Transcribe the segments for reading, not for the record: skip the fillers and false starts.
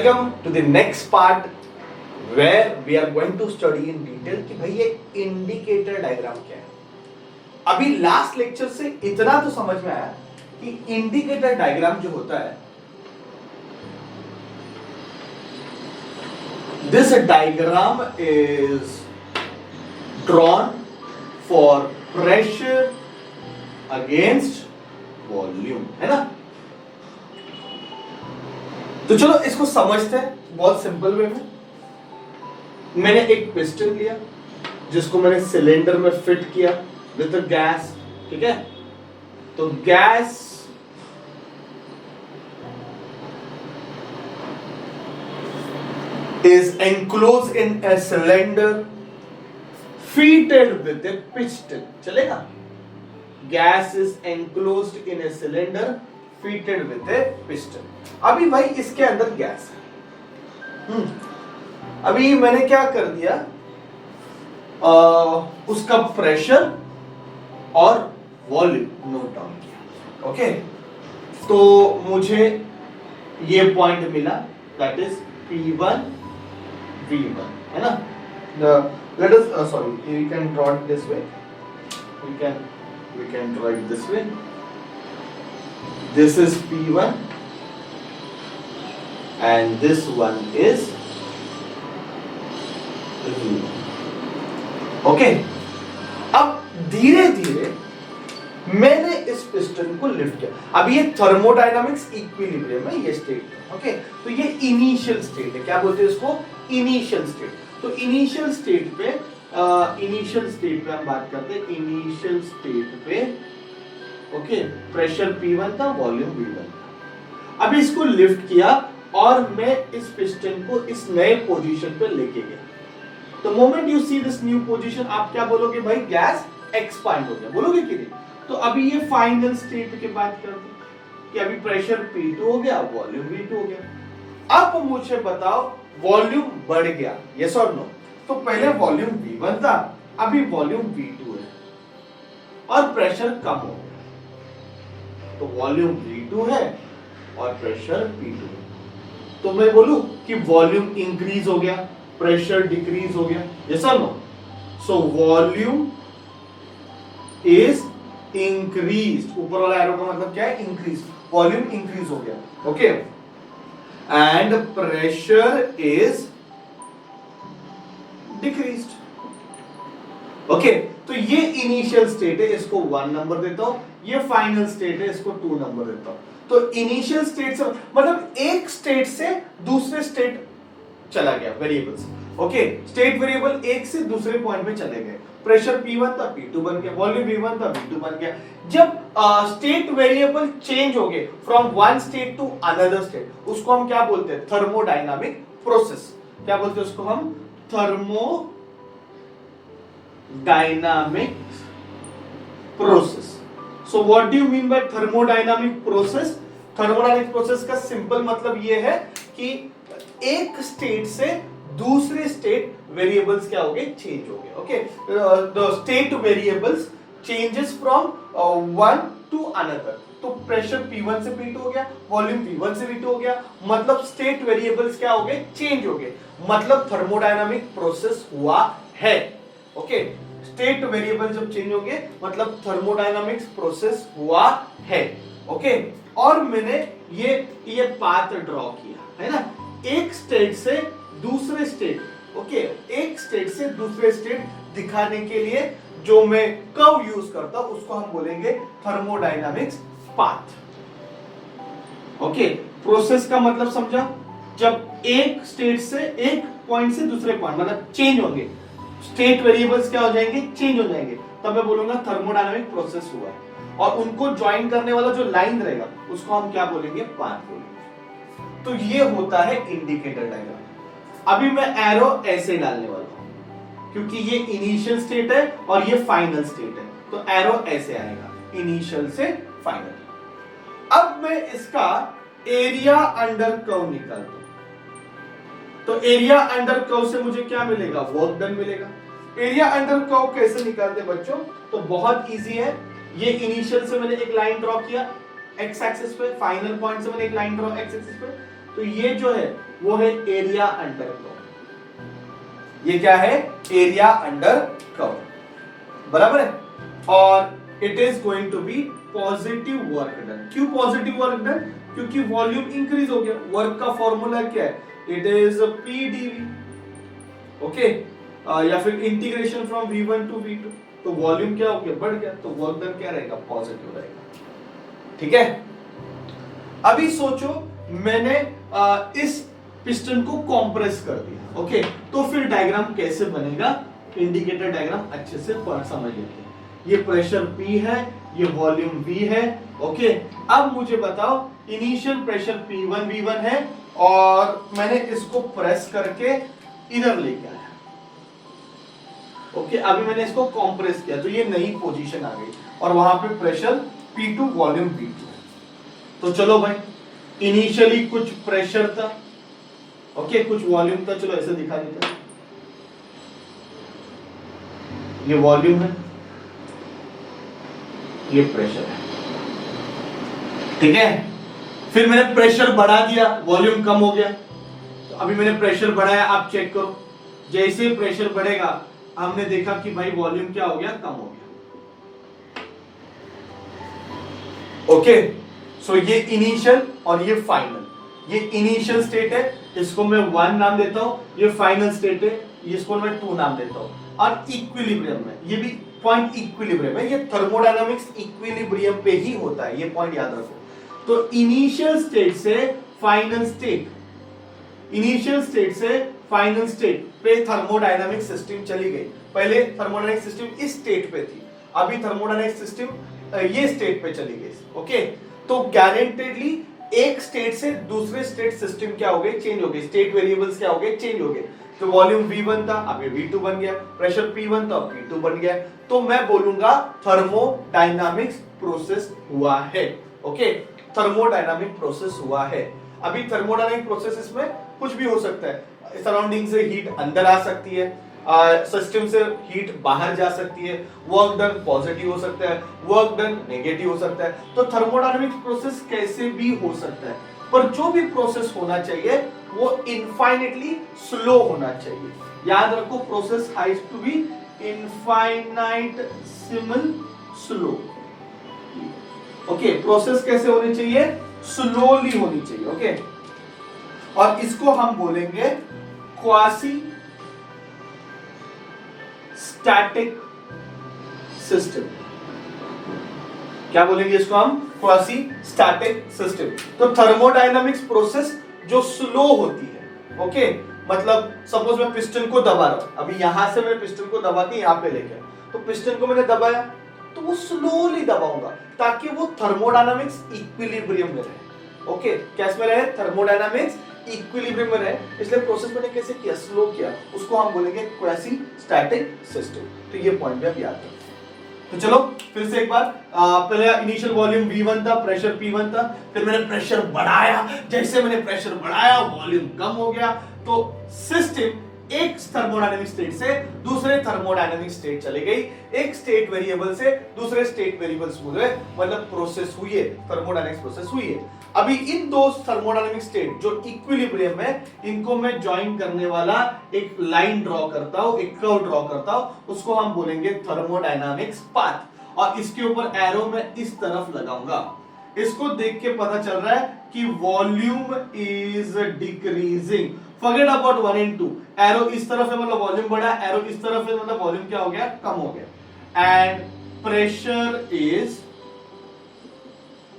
Welcome to the next part where we are going to study in detail कि भाई ये indicator diagram क्या है। अभी लास्ट लेक्चर से इतना तो समझ में आया कि इंडिकेटर डायग्राम जो होता है, this diagram is drawn for pressure against volume, है ना। तो चलो इसको समझते हैं बहुत सिंपल वे में। मैंने एक पिस्टन लिया जिसको मैंने सिलेंडर में फिट किया विद गैस, ठीक है। तो gas is enclosed in a cylinder fitted with a piston, चलेगा। Gas is enclosed in a cylinder fitted with a piston। अभी भाई इसके अंदर गैस है। अभी मैंने क्या कर दिया, उसका प्रेशर और वॉल्यूम नोट डाउन किया, ओके। तो मुझे ये पॉइंट मिला, दैट इज P1 V1, है ना। Let us sorry, we can draw it this way. We can draw it this way. This is P1 and this one is V1. Okay. अब धीरे धीरे मैंने इस पिस्टन को लिफ्ट किया। अब ये थर्मोडायनामिक्स इक्विलिब्रियम है, ये स्टेट है, ओके। तो ये इनिशियल स्टेट है, क्या बोलते हैं इसको, इनिशियल स्टेट। तो इनिशियल स्टेट पे हम बात करते हैं, इनिशियल स्टेट पे ओके, प्रेशर P1 था, वॉल्यूम V1 था। अब इसको लिफ्ट किया और मैं इस पिस्टन को इस नए पोजीशन पे लेके गया। तो moment you see this new position, आप क्या बोलोगे भाई, गैस एक्सपांड हो गया, बोलोगे कि नहीं। तो अभी ये फाइनल स्टेट की बात करते हैं कि अभी प्रेशर P2 हो गया, वॉल्यूम V2 हो गया। अब मुझे बताओ वॉल्यूम बढ़ गया, यस और नो। तो पहले वॉल्यूम V1 था, अभी वॉल्यूम V2 है और प्रेशर कम हो गया। तो वॉल्यूम V2 है और प्रेशर P2 है। तो मैं बोलूं कि वॉल्यूम इंक्रीज हो गया, प्रेशर डिक्रीज हो गया, यस और no. So volume is increase, ऊपर वाला एरो का मतलब क्या है, इंक्रीज। वॉल्यूम इंक्रीज हो गया, okay. And pressure is decreased, okay. तो ये इनिशियल स्टेट है, इसको 1 नंबर देता हूं। ये फाइनल स्टेट है, इसको 2 नंबर देता हूं। तो इनिशियल स्टेट से मतलब एक स्टेट से दूसरे स्टेट चला गया, वेरिएबल्स, ओके। स्टेट वेरिएबल एक से दूसरे पॉइंट पे चले गए। प्रेशर P1 था, P2 बन गया, वॉल्यूम V1 था, V2 बन गया। जब स्टेट वेरिएबल चेंज हो गए from one state to another state, उसको हम क्या बोलते हैं, थर्मोडायनामिक प्रोसेस। क्या बोलते हैं उसको हम, thermodynamic process. So what do you mean by thermodynamic process. Thermodynamic process का सिंपल मतलब ये है कि एक स्टेट से दूसरे स्टेट वेरिएबल्स क्या हो गए, चेंज हो गए, okay. The state variables changes from one two another. तो प्रेशर P1 से P2 हो गया, वॉल्यूम V1 से V2 हो गया, मतलब स्टेट वेरिएबल्स क्या हो गए, चेंज हो गए, मतलब थर्मोडायनामिक प्रोसेस हुआ है, ओके। स्टेट वेरिएबल जब चेंज हो गए मतलब थर्मोडायनामिक्स प्रोसेस हुआ है, ओके। और मैंने ये पाथ ड्रॉ किया, है ना, एक स्टेट से दूसरे स्टेट, ओके, एक स्टेट से दूसरे स्टेट दिखाने के लिए जो मैं कर्व यूज करता हूं उसको हम बोलेंगे थर्मोडायनामिक्स पाथ, ओके। प्रोसेस का मतलब समझा, जब एक स्टेट से एक पॉइंट से दूसरे पॉइंट मतलब चेंज होंगे, स्टेट वेरिएबल्स क्या हो जाएंगे, चेंज हो जाएंगे, तब मैं बोलूंगा थर्मोडायनामिक प्रोसेस हुआ है। और उनको ज्वाइन करने वाला जो लाइन रहेगा उसको हम क्या बोलेंगे, पाथ बोलेंगे। तो ये होता है इंडिकेटर डायग्राम। अभी मैं एरो ऐसे डालने वाला हूं क्योंकि ये इनिशियल स्टेट है और ये फाइनल स्टेट है, तो एरो ऐसे आएगा, इनिशियल से फाइनल। अब मैं इसका एरिया अंडर कर्व निकालता हूं। तो एरिया अंडर कर्व से मुझे क्या मिलेगा, वर्क डन मिलेगा। एरिया अंडर कर्व कैसे निकालते बच्चों, तो बहुत इजी है। ये इनिशियल से मैंने एक लाइन ड्रॉ किया एक्स एक्सिस पे, फाइनल पॉइंट से मैंने एक लाइन ड्रॉ एक्स एक्सिस पे। तो ये जो है वो है एरिया अंडर कर्व। ये क्या है? एरिया अंडर कर्व, बराबर है। और it is going to be positive work done. क्यों पॉजिटिव वर्क डन? क्योंकि वॉल्यूम इंक्रीज हो गया। वर्क का फॉर्मूला क्या है? It is P dV, okay, या फिर integration from V1 to V2। तो वॉल्यूम क्या हो गया? बढ़ गया, तो वर्क डन क्या रहेगा? पॉजिटिव रहेगा। ठीक है। अभी सोचो मैंने इस पिस्टन को कॉम्प्रेस कर दिया, ओके, तो फिर डायग्राम कैसे बनेगा? इंडिकेटर डायग्राम अच्छे से समझ लेते हैं। ये प्रेशर P है, ये वॉल्यूम V है, ओके। अब मुझे बताओ, इनिशियल प्रेशर P1 V1 है और मैंने इसको प्रेस करके इधर लेके आया, ओके। अभी मैंने इसको कॉम्प्रेस किया तो ये नई पोजीशन आ गई और वहां पे प्रेशर P2 वॉल्यूम V2 है। तो चलो भाई, इनिशियली कुछ प्रेशर था, ओके, कुछ वॉल्यूम था। चलो ऐसे दिखा देते हैं, ये वॉल्यूम है, ये प्रेशर है, ठीक है। फिर मैंने प्रेशर बढ़ा दिया, वॉल्यूम कम हो गया। तो अभी मैंने प्रेशर बढ़ाया, आप चेक करो, जैसे प्रेशर बढ़ेगा हमने देखा कि भाई वॉल्यूम क्या हो गया? कम हो गया, ओके। सो ये इनिशियल और ये फाइनल। ये इनिशियल स्टेट है, इसको मैं 1 नाम देता हूं। ये फाइनल स्टेट है, इसको मैं 2 नाम देता हूं। और इक्विलिब्रियम में, ये भी पॉइंट इक्विलिब्रियम है। ये थर्मोडायनामिक्स इक्विलिब्रियम पे ही होता है, ये पॉइंट याद रखो। तो इनिशियल स्टेट से फाइनल स्टेट, इनिशियल स्टेट से फाइनल स्टेट पे थर्मोडायनामिक सिस्टम चली गई। पहले थर्मोडायनामिक सिस्टम इस स्टेट पे थी, अभी थर्मोडायनामिक सिस्टम ये स्टेट पे चली गई, ओके। तो गारंटेडली एक स्टेट से दूसरे स्टेट सिस्टम क्या हो गए? चेंज हो गए। स्टेट वेरिएबल्स क्या हो गए? चेंज हो गए। तो वॉल्यूम V1 था, अब ये V2 बन गया। प्रेशर P1 था, अब P2 बन गया। तो मैं बोलूंगा थर्मोडायनामिक्स प्रोसेस हुआ है, ओके, थर्मोडायनामिक प्रोसेस हुआ है। अभी थर्मोडायनामिक प्रोसेस में कुछ भी हो सकता है। सराउंडिंग से हीट अंदर आ सकती है, सिस्टम से हीट बाहर जा सकती है, वर्क डन पॉजिटिव हो सकता है, वर्क डन नेगेटिव हो सकता है। तो थर्मोडायनामिक प्रोसेस कैसे भी हो सकता है, पर जो भी प्रोसेस होना चाहिए वो इनफाइनेटली स्लो होना चाहिए। याद रखो, process has to be infinitesimal slow, okay. Process कैसे होनी चाहिए? स्लोली होनी चाहिए, ओके। और इसको हम बोलेंगे क्वासी स्टैटिक सिस्टम। क्या बोलेंगे इसको हम? Quasi static system. तो थर्मोडायनामिक्स प्रोसेस जो स्लो होती है, ओके। मतलब सपोज मैं पिस्टन को दबा रहा हूं, अभी यहां से मैंने पिस्टन को दबा के यहां पे लेके, तो पिस्टन को मैंने दबाया तो वो स्लोली दबाऊंगा ताकि वो थर्मोडायनामिक्स इक्विलिब्रियम में रहे, ओके। कैसे में रहे? थर्मोडायनामिक्स इक्विलिब्रियम में रहे। इसलिए प्रोसेस मैंने कैसे किया? स्लो किया। उसको हम बोलेंगे क्वासी स्टैटिक सिस्टम। तो ये पॉइंट भी आप याद रखो। तो चलो फिर से एक बार, पहले इनिशियल वॉल्यूम V1 था, प्रेशर P1 था, फिर मैंने प्रेशर बढ़ाया। जैसे मैंने प्रेशर बढ़ाया वॉल्यूम कम हो गया। तो सिस्टम एक थर्मोडायनामिक स्टेट से दूसरे थर्मोडायनामिक स्टेट चली गई, एक स्टेट वेरिएबल से दूसरे स्टेट वेरिएबल्स बोले, मतलब प्रोसेस हुई है, थर्मोडायनामिक्स प्रोसेस हुई है। अभी इन दो थर्मोडायनामिक स्टेट जो इक्विलिब्रियम है, इनको मैं ज्वाइन करने वाला एक लाइन ड्रॉ करता हूं, एक कर्व ड्रॉ करता हूं, उसको हम बोलेंगे थर्मोडायनामिक्स पाथ। और इसके ऊपर एरो मैं इस तरफ लगाऊंगा। इसको देख के पता चल रहा है कि volume is decreasing. Forget about 1 and 2। Arrow इस तरफ है मतलब वॉल्यूम बढ़ा, एरो इस तरफ है मतलब वॉल्यूम क्या हो गया? कम हो गया। And pressure is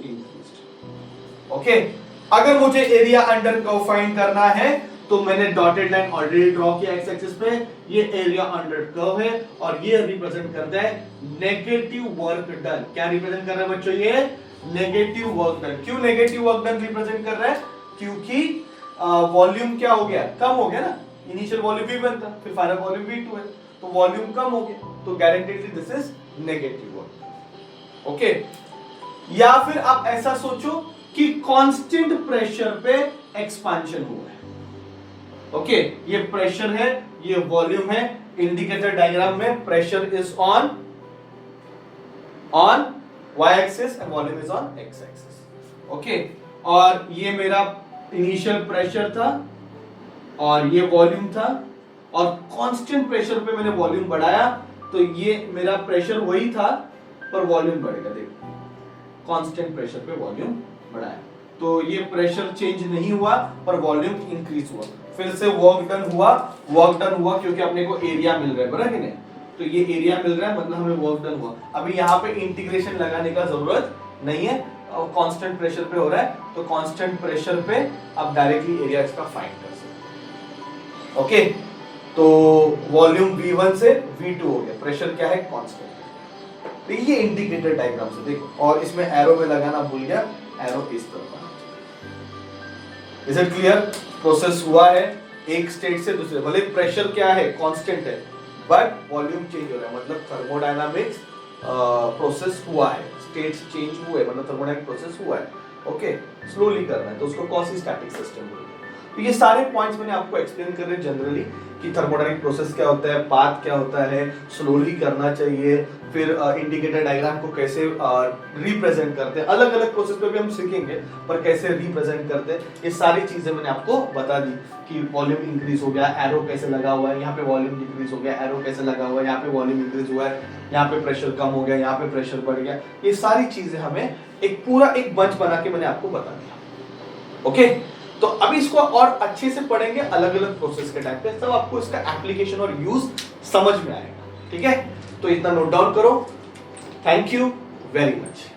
increased, okay. अगर मुझे एरिया अंडर कर्व फाइंड करना है तो मैंने डॉटेड लाइन ऑलरेडी ड्रॉ किया एक्स एक्सिस पे। ये एरिया अंडर कर्व है और ये रिप्रेजेंट करता है नेगेटिव वर्क डन। क्या रिप्रेजेंट कर रहा है बच्चों? ये नेगेटिव वर्क डन। क्यों नेगेटिव वर्क डन रिप्रेजेंट कर रहा है? क्योंकि वॉल्यूम क्या हो गया? कम हो गया ना। इनिशियल वॉल्यूम V1 था, फिर फाइनल वॉल्यूम V2 है, तो वॉल्यूम कम हो गया, तो guaranteedly this is negative work, okay. या फिर आप ऐसा सोचो कि कांस्टेंट प्रेशर पे एक्सपांशन हुआ है, ओके। ये प्रेशर है, ये वॉल्यूम है। इंडिकेटर डायग्राम में pressure is on y axis and volume is on x axis, okay. और ये मेरा इनिशियल प्रेशर था, और ये वॉल्यूम था, और कांस्टेंट प्रेशर पे मैंने वॉल्यूम बढ़ाया तो ये मेरा प्रेशर वही था पर वॉल्यूम बढ़ेगा। देखो कांस्टेंट प्रेशर पे वॉल्यूम बढ़ाया तो ये प्रेशर चेंज नहीं हुआ पर वॉल्यूम इंक्रीज हुआ। फिर से वर्क डन हुआ क्योंकि अपने को एरिया मिल रहा है, बराबर कि नहीं? तो ये एरिया मिल रहा है मतलब हमें वर्क डन हुआ। अभी यहाँ पे इंटीग्रेशन लगाने का जरूरत नहीं है, कांस्टेंट प्रेशर पे हो रहा है तो कांस्टेंट प्रेशर पे आप डायरेक्टली एरिया इसका फाइंड कर सकते हैं। ओके, तो वॉल्यूम V1 से V2 हो गया, प्रेशर क्या है? कांस्टेंट। तो ये इंडिकेटर डायग्राम से देखो, और इसमें एरो में लगाना भूल गया, एरो इस तरफ आना चाहिए। Is it clear? प्रोसेस हुआ है एक स्टेट से दूसरे, भले प्रेशर क्या है? कांस्टेंट है, बट वॉल्यूम चेंज हो रहा है, मतलब थर्मोडायनामिक्स प्रोसेस हुआ है, स्टेट्स चेंज हुए, मतलब थर्मोडायनामिक प्रोसेस हुआ है। ओके, स्लोली करना है तो उसको क्वासी स्टैटिक सिस्टम बोलते हैं। तो ये सारे पॉइंट्स मैंने आपको एक्सप्लेन कर रहे हैं जनरली कि थर्मोडायनामिक प्रोसेस क्या होता है, पाथ क्या होता है, स्लोली करना चाहिए, फिर इंडिकेटर डायग्राम को कैसे रिप्रेजेंट करते हैं, अलग अलग प्रोसेस पे भी हम सीखेंगे पर कैसे रिप्रेजेंट करते हैं, ये सारी चीजें मैंने आपको बता दी कि वॉल्यूम इंक्रीज हो गया, एरो कैसे लगा हुआ है, यहाँ पे वॉल्यूम डिक्रीज हो गया, एरो कैसे लगा हुआ है, यहाँ पे वॉल्यूम इंक्रीज हुआ है, यहाँ पे प्रेशर कम हो गया, यहाँ पे प्रेशर बढ़ गया, ये सारी चीजें हमें एक पूरा एक बंच बना के मैंने आपको बता दिया। ओके, तो अभी इसको और अच्छे से पढ़ेंगे अलग अलग प्रोसेस के टाइप पे, तब आपको इसका एप्लीकेशन और यूज समझ में आएगा। ठीक है, तो इतना नोट डाउन करो। Thank you very much.